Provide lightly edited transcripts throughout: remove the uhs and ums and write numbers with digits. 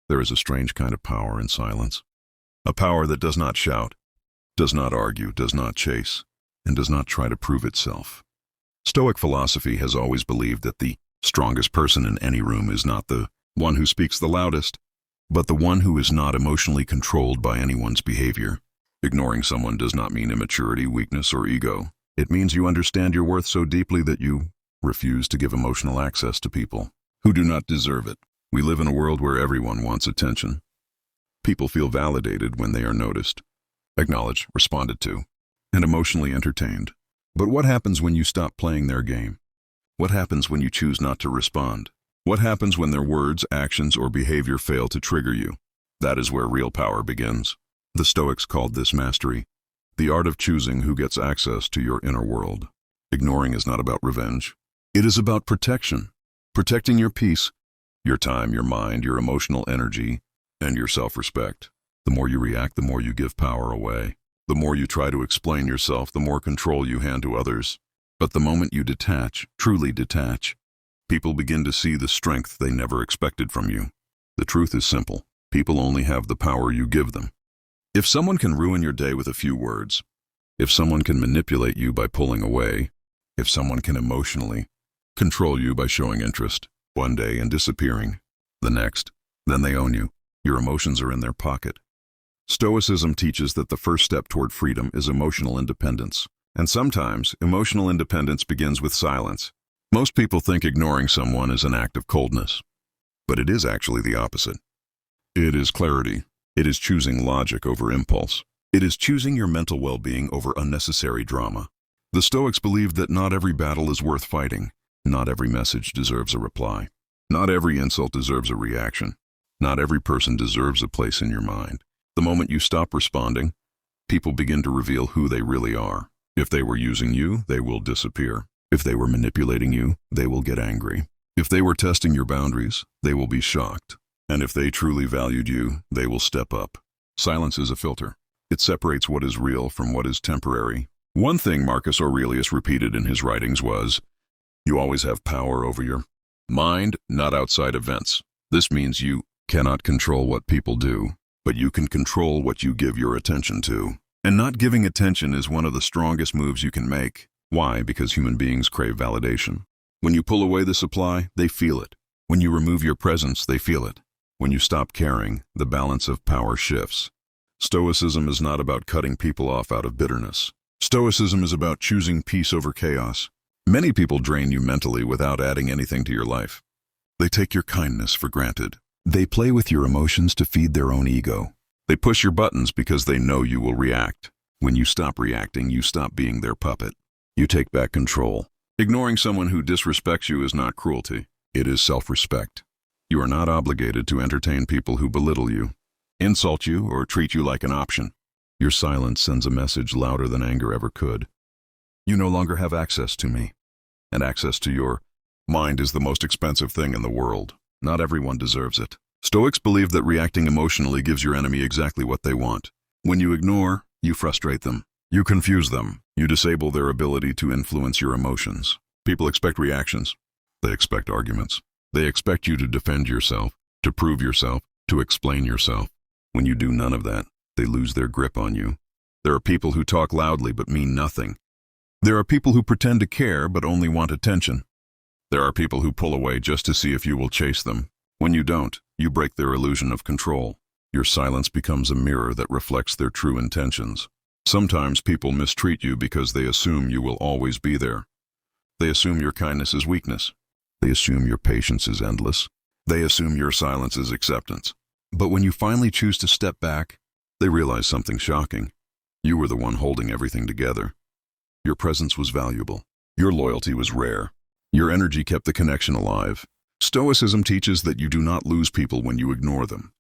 There is a strange kind of power in silence. A power that does not shout, does not argue, does not chase, and does not try to prove itself. Stoic philosophy has always believed that the strongest person in any room is not the one who speaks the loudest, but the one who is not emotionally controlled by anyone's behavior. Ignoring someone does not mean immaturity, weakness, or ego. It means you understand your worth so deeply that you refuse to give emotional access to people who do not deserve it. We live in a world where everyone wants attention. People feel validated when they are noticed, acknowledged, responded to, and emotionally entertained. But what happens when you stop playing their game? What happens when you choose not to respond? What happens when their words, actions, or behavior fail to trigger you? That is where real power begins. The Stoics called this mastery, the art of choosing who gets access to your inner world. Ignoring is not about revenge. It is about protection. Protecting your peace, your time, your mind, your emotional energy, and your self-respect. The more you react, the more you give power away. The more you try to explain yourself, the more control you hand to others. But the moment you detach, truly detach, people begin to see the strength they never expected from you. The truth is simple. People only have the power you give them. If someone can ruin your day with a few words, if someone can manipulate you by pulling away, if someone can emotionally control you by showing interest, one day and disappearing, the next, then they own you. Your emotions are in their pocket. Stoicism teaches that the first step toward freedom is emotional independence. And sometimes, emotional independence begins with silence. Most people think ignoring someone is an act of coldness. But it is actually the opposite. It is clarity. It is choosing logic over impulse. It is choosing your mental well-being over unnecessary drama. The Stoics believed that not every battle is worth fighting. Not every message deserves a reply. Not every insult deserves a reaction. Not every person deserves a place in your mind. The moment you stop responding, people begin to reveal who they really are. If they were using you, they will disappear. If they were manipulating you, they will get angry. If they were testing your boundaries, they will be shocked. And if they truly valued you, they will step up. Silence is a filter. It separates what is real from what is temporary. One thing Marcus Aurelius repeated in his writings was, "You always have power over your mind, not outside events." This means you cannot control what people do, but you can control what you give your attention to. And not giving attention is one of the strongest moves you can make. Why? Because human beings crave validation. When you pull away the supply, they feel it. When you remove your presence, they feel it. When you stop caring, the balance of power shifts. Stoicism is not about cutting people off out of bitterness. Stoicism is about choosing peace over chaos. Many people drain you mentally without adding anything to your life. They take your kindness for granted. They play with your emotions to feed their own ego. They push your buttons because they know you will react. When you stop reacting, you stop being their puppet. You take back control. Ignoring someone who disrespects you is not cruelty. It is self-respect. You are not obligated to entertain people who belittle you, insult you, or treat you like an option. Your silence sends a message louder than anger ever could. You no longer have access to me. And access to your mind is the most expensive thing in the world. Not everyone deserves it. Stoics believe that reacting emotionally gives your enemy exactly what they want. When you ignore, you frustrate them. You confuse them. You disable their ability to influence your emotions. People expect reactions. They expect arguments. They expect you to defend yourself, to prove yourself, to explain yourself. When you do none of that, they lose their grip on you. There are people who talk loudly but mean nothing. There are people who pretend to care but only want attention. There are people who pull away just to see if you will chase them. When you don't, you break their illusion of control. Your silence becomes a mirror that reflects their true intentions. Sometimes people mistreat you because they assume you will always be there. They assume your kindness is weakness. They assume your patience is endless. They assume your silence is acceptance. But when you finally choose to step back, they realize something shocking. You were the one holding everything together. Your presence was valuable. Your loyalty was rare. Your energy kept the connection alive. Stoicism teaches that you do not lose people when you ignore them.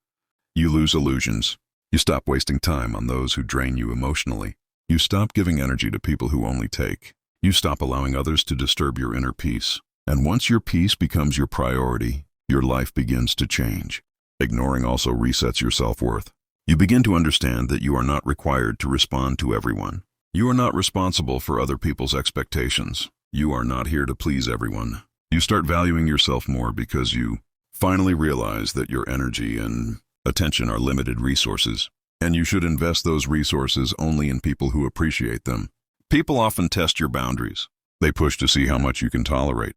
You lose illusions. You stop wasting time on those who drain you emotionally. You stop giving energy to people who only take. You stop allowing others to disturb your inner peace. And once your peace becomes your priority, your life begins to change. Ignoring also resets your self-worth. You begin to understand that you are not required to respond to everyone. You are not responsible for other people's expectations. You are not here to please everyone. You start valuing yourself more because you Finally realize that your energy and attention are limited resources, and you should invest those resources only in people who appreciate them. People often test your boundaries. They push to see how much you can tolerate.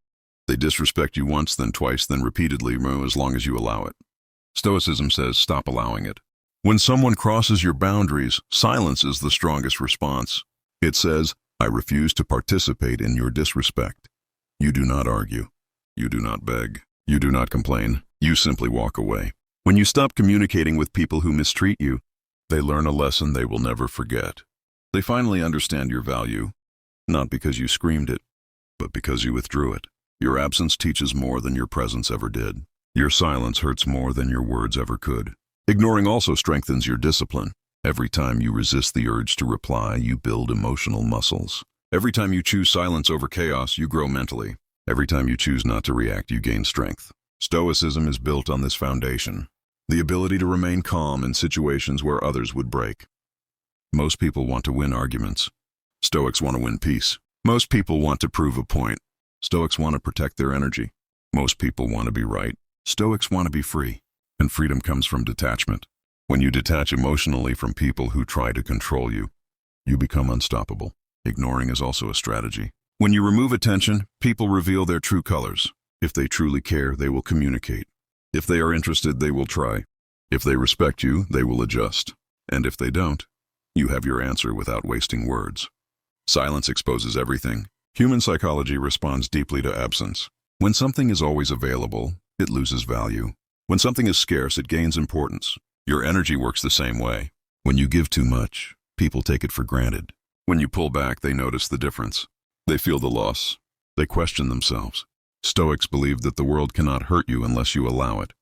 They disrespect you once, then twice, then repeatedly, as long as you allow it. Stoicism says stop allowing it. When someone crosses your boundaries, silence is the strongest response. It says, I refuse to participate in your disrespect. You do not argue. You do not beg. You do not complain. You simply walk away. When you stop communicating with people who mistreat you, they learn a lesson they will never forget. They finally understand your value, not because you screamed it, but because you withdrew it. Your absence teaches more than your presence ever did. Your silence hurts more than your words ever could. Ignoring also strengthens your discipline. Every time you resist the urge to reply, you build emotional muscles. Every time you choose silence over chaos, you grow mentally. Every time you choose not to react, you gain strength. Stoicism is built on this foundation, the ability to remain calm in situations where others would break. Most people want to win arguments. Stoics want to win peace. Most people want to prove a point. Stoics want to protect their energy. Most people want to be right. Stoics want to be free. And freedom comes from detachment. When you detach emotionally from people who try to control you, you become unstoppable. Ignoring is also a strategy. When you remove attention, people reveal their true colors. If they truly care, they will communicate. If they are interested, they will try. If they respect you, they will adjust. And if they don't, you have your answer without wasting words. Silence exposes everything. Human psychology responds deeply to absence. When something is always available, it loses value. When something is scarce, it gains importance. Your energy works the same way. When you give too much, people take it for granted. When you pull back, they notice the difference. They feel the loss. They question themselves. Stoics believe that the world cannot hurt you unless you allow it.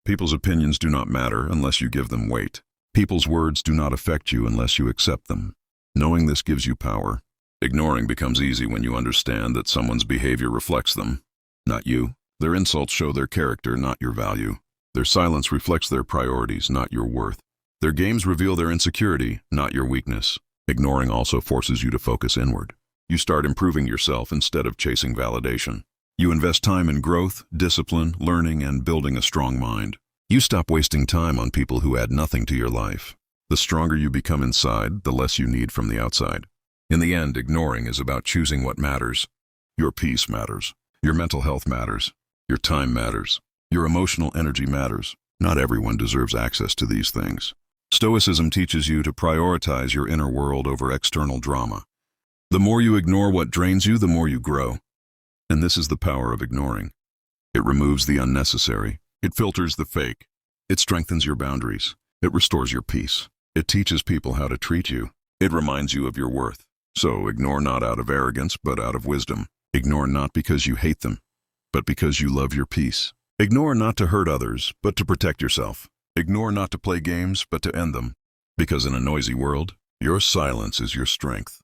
People's opinions do not matter unless you give them weight. People's words do not affect you unless you accept them. Knowing this gives you power. Ignoring becomes easy when you understand that someone's behavior reflects them, not you. Their insults show their character, not your value. Their silence reflects their priorities, not your worth. Their games reveal their insecurity, not your weakness. Ignoring also forces you to focus inward. You start improving yourself instead of chasing validation. You invest time in growth, discipline, learning, and building a strong mind. You stop wasting time on people who add nothing to your life. The stronger you become inside, the less you need from the outside. In the end, ignoring is about choosing what matters. Your peace matters. Your mental health matters. Your time matters. Your emotional energy matters. Not everyone deserves access to these things. Stoicism teaches you to prioritize your inner world over external drama. The more you ignore what drains you, the more you grow. And this is the power of ignoring. It removes the unnecessary. It filters the fake. It strengthens your boundaries. It restores your peace. It teaches people how to treat you. It reminds you of your worth. So ignore not out of arrogance, but out of wisdom. Ignore not because you hate them, but because you love your peace. Ignore not to hurt others, but to protect yourself. Ignore not to play games, but to end them. Because in a noisy world, your silence is your strength.